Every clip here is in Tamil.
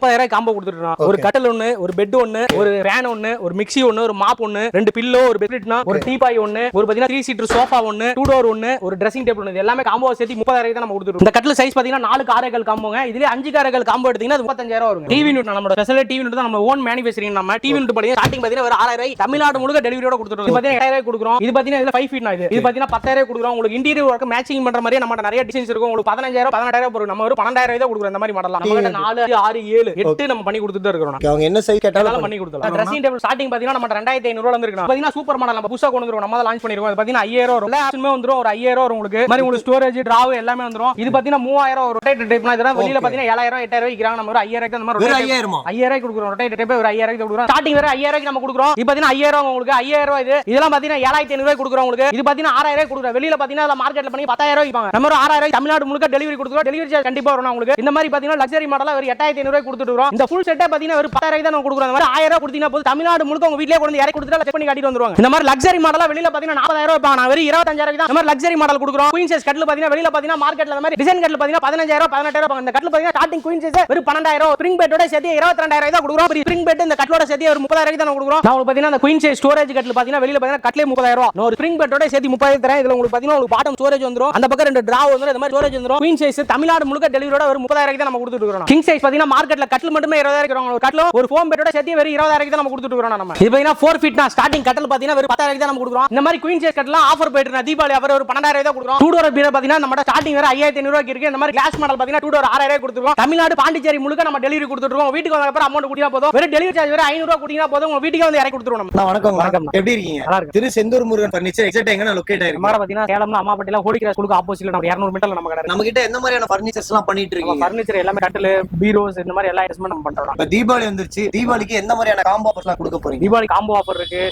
30,000 காம்போ கொடுத்துருக்கோம். ஒரு கட்டில் ஒண்ணு, ஒரு பெட் ஒண்ணு, ஒரு ஃபேன் ஒண்ணு, ஒரு மிக்ஸி ஒண்ணு, ஒரு மாப் ஒண்ணு, 2 பில்லோ, ஒரு பெட்ஷீட்னா, ஒரு டீபாய் ஒண்ணு, ஒரு பாத்தீங்கன்னா 3 சீட்டர் சோஃபா ஒண்ணு, 2 டோர் ஒண்ணு, ஒரு ட்ரெஸ்ஸிங் டேபிள் ஒண்ணு, எல்லாமே காம்போ சேர்த்து 30,000 தான் நம்ம கொடுத்துருக்கோம். இந்த கட்டில் சைஸ் பாத்தீங்கன்னா 4 காரைகள் காம்போங்க. இதுல 5 காரைகள் காம்போ எடுத்தீங்கன்னா 35,000 வரும். டிவி யூனிட் நம்மளோட ஸ்பெஷல் டிவி யூனிட் தான், நம்ம ஓன் மேனுஃபேக்சரிங். நம்ம டிவி யூனிட் பாத்தீங்கன்னா ஸ்டார்டிங் பாத்தீங்கன்னா ஒரு 6,000 தமிழ்நாடு முழுக்க டெலிவரியோட கொடுத்துருக்கோம். இது பாத்தீங்கன்னா 8,000 கொடுக்குறோம். இது பாத்தீங்கன்னா இதுல 5 ஃபீட் இது. இது பாத்தீங்கன்னா 10,000 கொடுக்குறோம். உங்களுக்கு இன்டீரியர் ஒர்க் மேட்சிங் பண்ற மாதிரி நம்ம நிறைய டிசைன்ஸ் இருக்கும். உங்களுக்கு 15,000 18,000 போறோம். நம்ம ஒரு 12,000 தான் கொடுக்குறோம். இந்த மாதிரி மாடலாம் நம்ம 4 6 7 8 நம்ம பண்ணி கொடுத்துட்டு இருக்கோம். அவங்க என்ன சைஸ் கேட்டாலும் பண்ணி கொடுத்தலாம். ட்ரெஸ்ஸிங் டேபிள் ஸ்டார்டிங் பாத்தீங்கன்னா நம்ம 2,500 ரூபாயில இருந்து இருக்கு. பாத்தீங்கன்னா சூப்பர் மாடல் நம்ம புதுசா கொண்டு வந்துறோம். நம்ம தான் லான்ச் பண்ணிருக்கோம். இது பாத்தீங்கன்னா 5,000 வரும். எல்லா ஆப்ஷனுமே வந்துரும். ஒரு 5,000 வரும் உங்களுக்கு. மாதிரி உங்களுக்கு ஸ்டோரேஜ் டிராவ் எல்லாமே வந்துரும். இது பாத்தீங்கன்னா 3,000 ஒரு ரொட்டேட் டைப்னா. இதெல்லாம் வெளியில பாத்தீங்கன்னா 7,000 8,000 விக்கிறாங்க. நம்ம ஒரு 5,000 அந்த மாதிரி 5,000 கொடுக்குறோம். ரொட்டேட் டைப் ஒரு 5,000 கொடுக்குறோம். ஸ்டார்டிங் வேற 5,000 நம்ம கொடுக்குறோம். இது பாத்தீங்கன்னா 5,000 உங்களுக்கு 5,000 இது. இதெல்லாம் பாத்தீங்கன்னா 7,500 கொடுக்குறோம் உங்களுக்கு. இது பாத்தீங்கன்னா 6,000 கொடுக்குறோம். வெளியில பாத்தீங்கன்னா மார்க்கெட்ல பண்ணி 10,000 விப்பாங்க. நம்ம ஒரு 6,000 தமிழ்நாடு முழுக்க டெலிவரி கொடுக்குறோம். டெலிவரி சார்ஜ் கண்டிப்பா வரும் உங்களுக்கு. இந்த மாதிரி பாத்தீங்கன்னா லக்ஸரி மாடலா ஒரு 8,500 கொடுத்துட்டு இருக்கோம். இந்த ஃபுல் செட்டே பாத்தீங்கன்னா ஒரு 10,000 தான் நம்ம கொடுக்குறோம். அந்த மாதிரி 1,000 கொடுத்தீங்கன்னா போதும் தமிழ்நாடு முழுக்க உங்க வீட்லயே கொண்டு இறக்கி கொடுத்துட்டு செக் பண்ணி காட்டிட்டு வந்துருவாங்க. இந்த மாதிரி லக்ஸரி மாடலா வெளியில பாத்தீங்கன்னா 40,000 விப்பாங்க. நான் வெறும் 25,000 தான் இந்த மாதிரி லக்ஸரி மாடல் கொடுக்குறோம். குயின் சைஸ் கட்டில் பாத்தீங்கன்னா வெளியில பாத்தீங்கன்னா மார்க்கெட்ல அந்த மாதிரி டிசைன் கட்டில் பாத்தீங்கன்னா 15,000 18,000 இந்த கட்டில் பாத்தீங்கன்னா ஸ்டார்டிங் குயின் சைஸ் வெறும் 12,000. ஸ்ப்ரிங் பெட்டோட சேர்த்து 22,000 தான் கொடுக்குறோம். ஸ்ப்ரிங் பெட் இந்த கட்டிலோட சேர்த்து ஒரு 30,000 தான் கொடுக்குறோம். நான் உங்களுக்கு பாத்தீங்கன்னா அந்த குயின் சைஸ் ஸ்டோரேஜ் கட்டில் பாத்தீங்கன்னா வெளியில பாத்தீங்கன்னா கட்டிலே 30,000. நான் ஒரு ஸ்ப்ரிங் பெட்டோட சேர்த்து 30,000 தரேன். இதுல உங்களுக்கு பாத்தீங்கன்னா உங்களுக்கு பாட்டம் ஸ்டோரேஜ் வந்துரும். அந்த பக்கம் 2 டிராவ் வந்துரும். இந்த மாதிரி ஸ்டோரேஜ் வந்துரும். குயின் சைஸ் தமிழ்நாடு முழுக்க டெலிவரியோட ஒரு 30,000 தான் நம்ம கொடுத்துட்டு இருக்கோம். கிங் சைஸ் பாத்தீங்கன்னா மார்க்கெட்ல கட்டில் மட்டுமே 20,000 இருக்கிறவங்க ஒரு கட்டில் ஒரு ஃபோம் பெட்டோட சேர்த்து வெறும் 20,000 தான் நம்ம கொடுத்துட்டு இருக்கோம். நம்ம இது பாத்தீங்கன்னா 4 ஃபீட் ஸ்டார்டிங் கட்டில் பாத்தீங்கன்னா வெறும் 10,000 தான் நம்ம கொடுக்குறோம். இந்த மாதிரி குயின் சைஸ் கட்டில் ஆஃபர் போயிட்டு இருக்கு. தீபாவளி ஆஃபர் ஒரு 12,000 தான் கொடுக்குறோம். 2 டோர் பீரோ பாத்தீங்கன்னா நம்ம ஸ்டார்டிங் வேற 5,500 இருக்கு. இந்த மாதிரி கிளாஸ் மாடல் பாத்தீங்கன்னா 2 டோர் 6,000 கொடுத்துருக்கோம். தமிழ்நாடு பாண்டிச்சேரி முழுக்க நம்ம டெலிவரி கொடுத்துட்டு இருக்கோம். வீட்டுக்கு வந்த அப்புறம் அமௌண்ட் கூட்டினா போதும். வெறும் டெலிவரி சார்ஜ் வெறும் 500 கூட்டினா போதும். உங்க வீட்டுக்கு வந்து இறக்கி கொடுத்துருவோம். நம்ம வணக்கம். எப்படி இருக்கீங்க? நல்லா இருக்கு. திரு செந்தூர் முருகன் ஃபர்னிச்சர் எக்ஸாக்ட்டா எங்க லொகேட் ஆயிருக்கு? நம்ம பாத்தீங்கன்னா சேலம்ல அம்மாபட்டில ஹோலிகிராஸ் ஸ்கூலுக்கு ஆப்போசிட்ல நம்ம 200 மீட்டர்ல நம்ம கடை. நம்ம கிட்ட எந்த மாதிரியான ஃபர்னிச்சர்ஸ் எல்லாம் பண்ணிட்டு இருக்கீங்க? ஃபர்னிச்சர் எல்லாமே கட்டில் பீரோஸ் இந்த மாதிரி எல்லா ஐட்டம்ஸ் நம்ம பண்றோம். இப்ப தீபாவளி வந்துருச்சு. தீபாவளிக்கு எந்த மாதிரியான காம்போ ஆஃபர்ஸ்லாம் கொடுக்க போறீங்க? தீபாவளி காம்போ ஆஃபர் இருக்கு.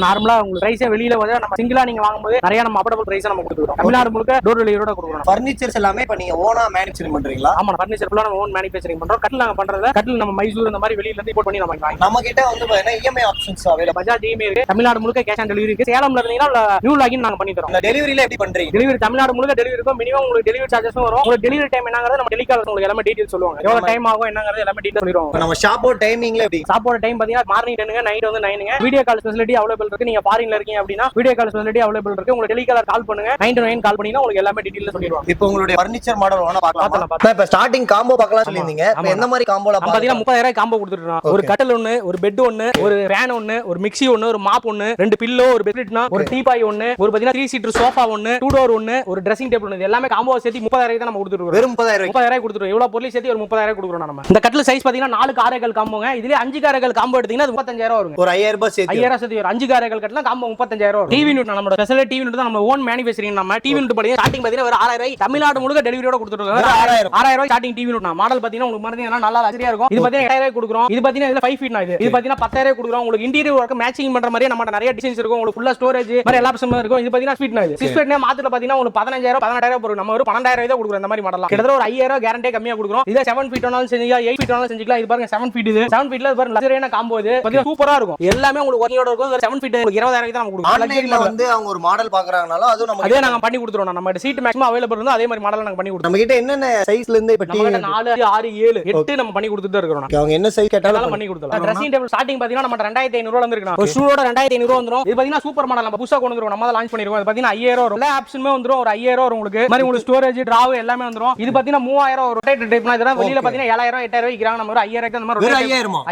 நார்மலா உங்களுக்கு பிரைஸே வெளியில வந்து நம்ம சிங்கிளா நீங்க வாங்கும்போது நிறைய நம்ம அஃபோர்டபிள் பிரைஸ் நம்ம கொடுக்குறோம். தமிழ்நாடு முழுக்க டோர் டெலிவரியோட கொடுக்குறோம். ஃபர்னிச்சர்ஸ் எல்லாமே இப்ப நீங்க ஓனா மேனுஃபேக்சரிங் பண்றீங்களா? ஆமா, ஃபர்னிச்சர் ஃபுல்லா நம்ம ஓன் மேனுஃபேக்சரிங் பண்றோம். கட்டில் நாங்க பண்றத கட்டில் நம்ம மைசூர் இந்த மாதிரி வெளியில இருந்து இம்போர்ட் பண்ணி நம்ம வாங்குறோம். நம்ம கிட்ட வந்து பாத்தீங்கன்னா EMI options available. Bajaj EMI இருக்கு. தமிழ்நாடு முழுக்க கேஷ் ஆன் டெலிவரி இருக்கு. சேலம்ல இருந்தீங்கன்னா நியூ லாகின் நாங்க பண்ணி தரோம். இந்த டெலிவரில எப்படி பண்றீங்க? டெலிவரி தமிழ்நாடு முழுக்க டெலிவரி இருக்கும். மினிமம் உங்களுக்கு டெலிவரி சார்ஜஸும் வரும். உங்களுக்கு டெலிவரி டைம் என்னங்கறது நம்ம டெலிகாலர் உங்களுக்கு எல்லாமே டீடைல் சொல்லுவாங்க. எவ்வளவு டைம் ஆகும் என்னங்கறது எல்லாமே டீடைல் சொல்லிடுவாங்க. நம்ம ஷாப்போட டைமிங்ல எப்படி? ஷாப்போட டைம் பாத்தீங்கன்னா மார்னிங் 10ங்க நைட் வந்து 9ங்க. வீடியோ கால் ஃபெசிலிட்டி அவைலபிள் இருக்கு. நீங்க ஃபாரின்ல இருக்கீங்க அப்படினா வீடியோ கால் ஃபெசிலிட்டி அவைலபிள் இருக்கு. உங்களுக்கு டெலிகாலர் கால் பண்ணுங்க. 9 கால் பண்ணீங்கன்னா உங்களுக்கு எல்லாமே டீடைல் சொல்லிடுவாங்க. இப்போ உங்களுடைய ஃபர்னிச்சர் மாடல் வேணா பார்க்கலாம். இப்ப ஸ்டார்டிங் காம்போ பார்க்கலாம் சொல்லிருந்தீங்க. இப்போ என்ன மாதிரி காம்போல பாத்தீங்கன்னா 30,000 காம்போ கொடுத்துட்டோம். ஒரு கட்டில் ஒண்ணு, ஒரு பெட் ஒண்ணு, ஒரு ஃபேன் ஒண்ணு, ஒரு மிக்ஸி ஒண்ணு, ஒரு மாப் ஒண்ணு, 2 பில்லோ, ஒரு பெட்ஷீட்னா, ஒரு டீபாய் ஒண்ணு, ஒரு பாத்தீங்கன்னா 3 சீட்டர் சோஃபா ஒண்ணு, 2 டோர் ஒண்ணு, ஒரு ட்ரெஸ்ஸிங் டேபிள் ஒண்ணு, எல்லாமே காம்போ சேர்த்து 30,000 தான் நம்ம கொடுத்துட்டு இருக்கோம். வெறும் 30,000 கொடுத்துறோம். இவ்வளவு பொருள் சேர்த்து ஒரு 30,000 கொடுக்குறோம். நம்ம இந்த கட்டில் சைஸ் பாத்தீங்கன்னா 4 காரைகள் காம்போங்க. இதுல 5 காரைகள் காம்போ எடுத்தீங்கன்னா 35,000 வரும். ஒரு 5,000 ரூபாய் சேர்த்து 5,000 சேர்த்து ஒரு 5 காரைகள் கட்டினா காம்போ 35,000 வரும். டிவி யூனிட் நம்மளோட ஸ்பெஷல் டிவி யூனிட் தான், நம்ம ஓன் மேனுஃபேக்சரிங். நம்ம டிவி யூனிட் பாத்தீங்கன்னா ஸ்டார்டிங் பாத்தீங்கன்னா ஒரு 6,000 தமிழ்நாடு முழுக்க டெலிவரியோட கொடுத்துட்டு இருக்கோம். 6,000 ஸ்டார்டிங் டிவி யூனிட். மாடல் பாத்தீங்கன்னா உங்களுக்கு மறந்தீங்கன்னா நல்லா அசரியா இருக்கும். இது பாத்தீங்கன்னா 8,000 கொடுக்குறோம். இது பாத்தீங்கன்னா இதுல 5 ஃபீட் இது. இது பாத்தீங்கன்னா 10,000 கொடுக்குறோம். உங்களுக்கு இன்டீரியர் ஒர்க் மேட்சிங் பண்ற மாதிரி நம்ம நிறைய டிசைன்ஸ் இருக்கும். உங்களுக்கு ஃபுல்லா ஸ்டோரேஜ் மாதிரி எல்லா ஆப்ஷனும் இருக்கும். இது பாத்தீங்கன்னா ஃபீட் இது. 6 ஃபீட்னா மாத்துல பாத்தீங்கன்னா உங்களுக்கு 15,000 18,000 போறோம். நம்ம ஒரு 12,000 தான் கொடுக்குறோம். இந்த மாதிரி மாடலாம் கிட்டத்தட்ட ஒரு 5,000 கேரண்டியே கம்மியா கொடுக்குறோம். இது 7 ஃபீட் வேணாலும் செஞ்சீங்க, 8 ஃபீட் வேணாலும் செஞ்சுக்கலாம். இது பாருங்க 7 ஃபீட். இது 7 ஃபீட்ல பாருங்க லக்ஸரியான காம்போ. இது பாத்தீங்கன்னா சூப்பரா இருக்கும். எல்லாமே உங்களுக்கு ஒர்க்கிங்கோட இருக்கும். 7 ஃபீட் உங்களுக்கு 20,000 தான் நம்ம கொடுக்குறோம். ஆன்லைன்ல வந்து அவங்க ஒரு மாடல் பாக்குறாங்கனால அது நம்ம அதே நாங்க பண்ணி கொடுத்துறோம். நம்ம சீட் மேக்ஸிமம் அவைலபிள் இருந்தா அதே மாதிரி மாடல் நாங்க பண்ணி கொடுத்துறோம். நம்ம கிட்ட என்னென்ன சைஸ்ல இருந்து இப்ப நம்ம 4 6 7 8 நம்ம பண்ணி கொடுத்துட்டு இருக்கோம். அவங்க என்ன சைஸ் கேட்டாலும் பண்ணி கொடுத்துறோம். ட்ரெஸ்ஸிங் டேபிள் ஸ்டார்டிங் பாத்தீங்கன்னா நம்ம 2,500 ரூபாயில இருந்து இருக்கு. ஒரு ஷூவோட 2,500 வந்துரும். இது பாத்தீங்கன்னா சூப்பர் மாடல் நம்ம புதுசா கொண்டு வந்துறோம். நம்ம தான் லான்ச் பண்ணிருக்கோம். இது பாத்தீங்கன்னா 5,000 வரும். எல்லா ஆப்ஷனுமே வந்துரும். ஒரு 5,000 வரும் உங்களுக்கு. மாதிரி உங்களுக்கு ஸ்டோரேஜ் டிராவ் எல்லாமே வந்துரும். இது பாத்தீங்கன்னா 3,000 ரொட்டேட் டைப்னா. இதெல்லாம் வெளியில பாத்தீங்கன்னா 7,000 8,000 விக்கிறாங்க. நம்ம ஒரு 5,000 அந்த மாதிரி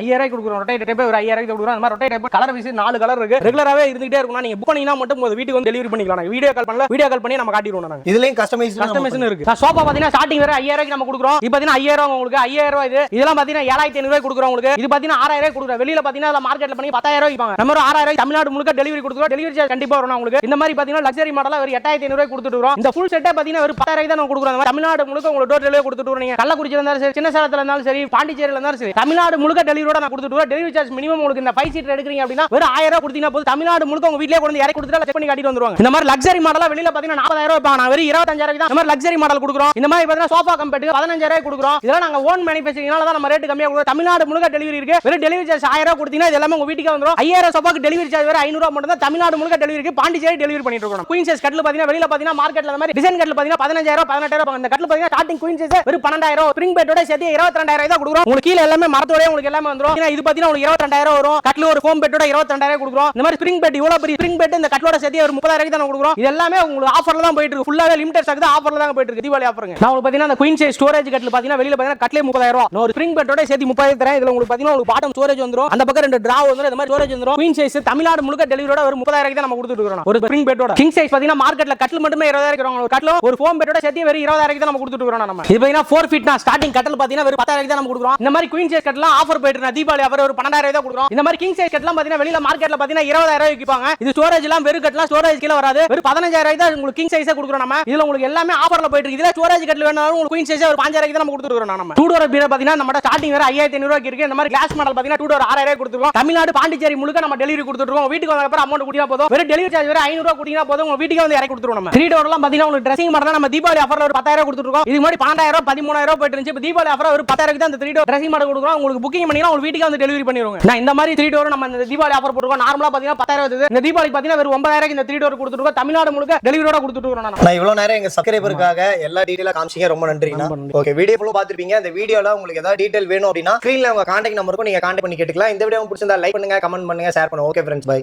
5,000 கொடுக்குறோம். ரொட்டேட் டைப் ஒரு 5,000 கொடுக்குறோம். அந்த மாதிரி ரொட்டேட் டைப் கலர் வீசி 4 கலர் இருக்கு. ரெகுலராவே இருந்துட்டே இருக்கும்னா நீங்க புக் பண்ணீங்கன்னா மட்டும் உங்க வீட்டுக்கு வந்து டெலிவரி பண்ணிக்கலாம். வீடியோ கால் பண்ணல, வீடியோ கால் பண்ணி நம்ம காட்டிடுவோம். நாங்க இதுலயும் கஸ்டமைசேஷன் இருக்கு. சோஃபா பாத்தீங்கன்னா ஸ்டார்டிங் வேற 5,000 நம்ம கொடுக்குறோம். இது பாத்தீங்கன்னா 5,000 உங்களுக்கு 5,000 இது. இதெல்லாம் பாத்தீங்கன்னா 7,500 கொடுக்குறோம் உங்களுக்கு. இது பாத்தீங்கன்னா 6,000 கொடுக்குறோம். வெளியில பாத்தீங்கன்னா மார்க்கெட்ல பண்ணி 10,000 விப்பாங்க. நம்ம ஒரு 6,000 தமிழ்நாடு முழுக்க டெலிவரி கொடுக்குறோம். டெலிவரி சார்ஜ் கண்டிப்பா வரும் உங்களுக்கு. இந்த மாதிரி பாத்தீங்கன்னா லக்ஸரி மாடலா ஒரு 8,500 கொடுத்துட்டு இருக்கோம். இந்த ஃபுல் செட்டே பாத்தீங்கன்னா ஒரு 10,000 தான் நம்ம கொடுக்குறோம். தமிழ்நாடு முழுக்க உங்களுக்கு டோர் டெலிவரி கொடுத்துட்டு இருக்கோம். நீங்க கள்ளக்குறிச்சில இருந்தாலும் சரி, சின்ன சேலத்துல இருந்தாலும் சரி, பாண்டிச்சேரியில இருந்தாலும் சரி, தமிழ்நாடு முழுக்க டெலிவரியோட நான் கொடுத்துட்டு இருக்கோம். டெலிவரி சார்ஜ் மினிமம் உங்களுக்கு இந்த 5 சீட்டர் எடுக்கிறீங்க அப்படின்னா ஒரு 1000 கொடுத்தீங்கன்னா போதும். தமிழ்நாடு முழுக்க உங்க வீட்லயே கொண்டு இறக்கி கொடுத்துட்டு செக் பண்ணி காட்டிட்டு வந்துருவாங்க. இந்த மாதிரி லக்ஸரி மாடலா வெளியில பாத்தீங்கன்னா 40,000 விப்பாங்க. நான் வெறும் 25,000 தான் இந்த மாதிரி லக்ஸரி மாடல் கொடுக்குறோம். இந்த மாதிரி பாத்தீங்கன்னா சோஃபா கம்பெட்டுக்கு 15,000 கொடுக்குறோம். இதெல்லாம் நாங்க ஓன் மேனுஃபேக்சரிங்னால தான் நம்ம ரேட் கம்மியா கொடுக்குறோம். தமிழ்நாடு முழுக்க டெலிவரி இருக்கு. வெறும் டெலிவரி சார்ஜ் 1000 கொடுத்தீங்கன்னா இது எல்லாமே உங்க வீட்டுக்கு வந்துரும். 5,000 சோஃபாக்கு டெலிவரி சார்ஜ் வேற 500 ரூபாய் மட்டும் தான். தமிழ்நாடு முழுக்க டெலிவரி இருக்கு. பாண்டிச்சேரி டெலிவரி பண்ணிட்டு இருக்கோம். குயின் சைஸ் கட்டில் பாத்தீங்கன்னா வெளியில பாத்தீங்கன்னா மார்க்கெட்ல அந்த மாதிரி டிசைன் கட்டில் பாத்தீங்கன்னா 15,000 18,000 இந்த கட்டில் பாத்தீங்கன்னா ஸ்டார்டிங் குயின் சைஸ் வெறும் 12,000 ஸ்ப்ரிங் பெட்டோட சேர்த்து 22,000 தான் கொடுக்குறோம். உங்களுக்கு கீழ எல்லாமே மரத்தோட உங்களுக்கு எல்லாமே வந்துரும். இது பாத்தீங்கன்னா உங்களுக்கு 22000 வரும். கட்ல ஒரு ஃபோம் பெட்டோட 22000 கொடுக்குறோம். இந்த மாதிரி ஸ்ப்ரிங் பெட் இவ்வளவு பெரிய ஸ்ப்ரிங் பெட் இந்த கட்லோட சேர்த்து ஒரு 30000 தான் கொடுக்குறோம். இது எல்லாமே உங்களுக்கு ஆஃபர்ல தான் போயிட்டு இருக்கு. ஃபுல்லாவே லிமிடெட் ஸ்டாக் தான் ஆஃபர்ல தான் போயிட்டு இருக்கு. தீபாவளி ஆஃபருங்க. நான் உங்களுக்கு பாத்தீங்கன்னா அந்த குயின் சைஸ் ஸ்டோரேஜ் கட்ல பாத்தீங்கன்னா வெளியில பாத்தீங்கன்னா கட்லே 30000. நான் ஒரு ஸ்ப்ரிங் பெட்டோட சேர்த்து 30,000 தரேன். இதுல உங்களுக்கு பாத்தீங்கன்னா உங்களுக்கு பாட்டம் ஸ்டோரேஜ் வந்துரும். அந்த பக்கம் ரெண்டு டிரா வந்துரும். இந்த மாதிரி ஸ்டோரேஜ் வந்துரும். குயின் சைஸ் தமிழ்நாடு முழுக்க டெலிவரியோட ஒரு 30000 தான் நம்ம கொடுத்துட்டு இருக்கோம். ஒரு ஸ்ப்ரிங் பெட்டோட கிங் சைஸ் பாத்தீங்கன்னா மார்க்கெட்ல கட்ல மட்டுமே 20000 இருக்கிறோம். ஒரு கட்ல ஒரு ஃபோம் பெட்டோட சேர்த்து வெறும் 20000 தான் நம்ம கொடுத்துட்டு இருக்கோம். நம்ம இது பாத்தீங்கன்னா 4 ஃபீட் நான் ஸ்டார்டிங் கட்டல் பாத்தீங்கன்னா வெறும் 10000 தான் நம்ம கொடுக்குறோம். இந்த மாதிரி குயின் சைஸ் கட்டலாம் ஆஃபர் போயிட்டு இருக்கு. தீபாவளி ஆஃபர் ஒரு 12000 தான் கொடுக்குறோம். இந்த மாதிரி கிங் சைஸ் கட்டலாம் பாத்தீங்கன்னா வெளியில மார்க்கெட்ல பாத்தீங்கன்னா 20000 விற்பாங்க. இது ஸ்டோரேஜ் எல்லாம் வெறும் கட்டலாம் ஸ்டோரேஜ் கீழ வராது. வெறும் 15000 தான் உங்களுக்கு கிங் சைஸா கொடுக்குறோம். நம்ம இதுல உங்களுக்கு எல்லாமே ஆஃபர்ல போயிட்டு இருக்கு. இதுல ஸ்டோரேஜ் கட்டல வேணாலும் உங்களுக்கு குயின் சைஸா ஒரு 5000 தான் நம்ம கொடுத்துட்டு இருக்கோம். நம்ம 2 டோர் பீரோ பாத்தீங்கன்னா நம்ம ஸ்டார்டிங் வேற 5500 ரூபாய்க்கு இருக்கு. இந்த மாதிரி கிளாஸ் மாடல் பாத்தீங்கன்னா 2 டோர் 6000 கொடுத்துருக்கோம். தமிழ்நாடு பாண்டிச்சேரி முழுக்க நம்ம டெலிவரி கொடுத்துட்டு இருக்கோம். வீட்டுக்கு வந்த அப்புறம் அமௌண்ட் கூட்டினா போதும். வெறும் டெலிவரி சார்ஜ் வேற 500 ரூபாய் கூட்டினா போதும். உங்க வீட்டுக்கு வந்து இறக்கி கொடுத்துருவோம். நம்ம 3 டோர் எல்லாம் பாத்தீங்கன்னா உங்களுக்கு ட்ரெஸ்ஸிங் மாடல் நம்ம தீபாவளி ஆஃபர்ல ஒரு 10000 கொடுத்துட்டு இருக்கோம். இதுக்கு முன்னாடி 12000 13000 போயிட்டு இருந்துச்சு. இப்போ தீபாவளி ஆஃபர் ஒரு 10000 தான் இந்த 3 டோர் ட்ரெஸ்ஸிங் மாடல் கொடுக்குறோம். உங்களுக்கு புக்கிங் பண்ணீங்கன்னா உங்க வீட்டுக்கு வந்து டெலிவரி பண்ணிடுவோம். நான் இந்த மாதிரி 3 டோர் நம்ம இந்த தீபாவளி ஆஃபர் போட்டுருக்கோம். நார்மலா பாத்தீங்கன்னா 10000 வருது. இந்த தீபாவளி பாத்தீங்கன்னா வெறும் 9000 இந்த 3 டோர் கொடுத்துட்டு தமிழ்நாடு முழுக்க டெலிவரியோட கொடுத்துட்டு இருக்கோம். நான் இவ்வளவு நேரம் எங்க சப்ஸ்கிரைபருக்காக எல்லா டீடைலா காமிச்சீங்க. ரொம்ப நன்றிண்ணா. ஓகே, வீடியோ ஃபுல்லா பாத்துருப்பீங்க. இந்த வீடியோல உங்களுக்கு ஏதாவது டீடைல் வேணும் அப்படின்னா ஸ்கிரீன்ல உங்க கான்டாக்ட் நம்பருக்கு நீங்க கான்டாக்ட் பண்ணி கேட்டுக்கலாம். இந்த வீடியோ பிடிச்சிருந்தா லைக் பண்ணுங்க, கமெண்ட் பண்ணுங்க, ஷேர் பண்ணுங்க. Okay friends, by.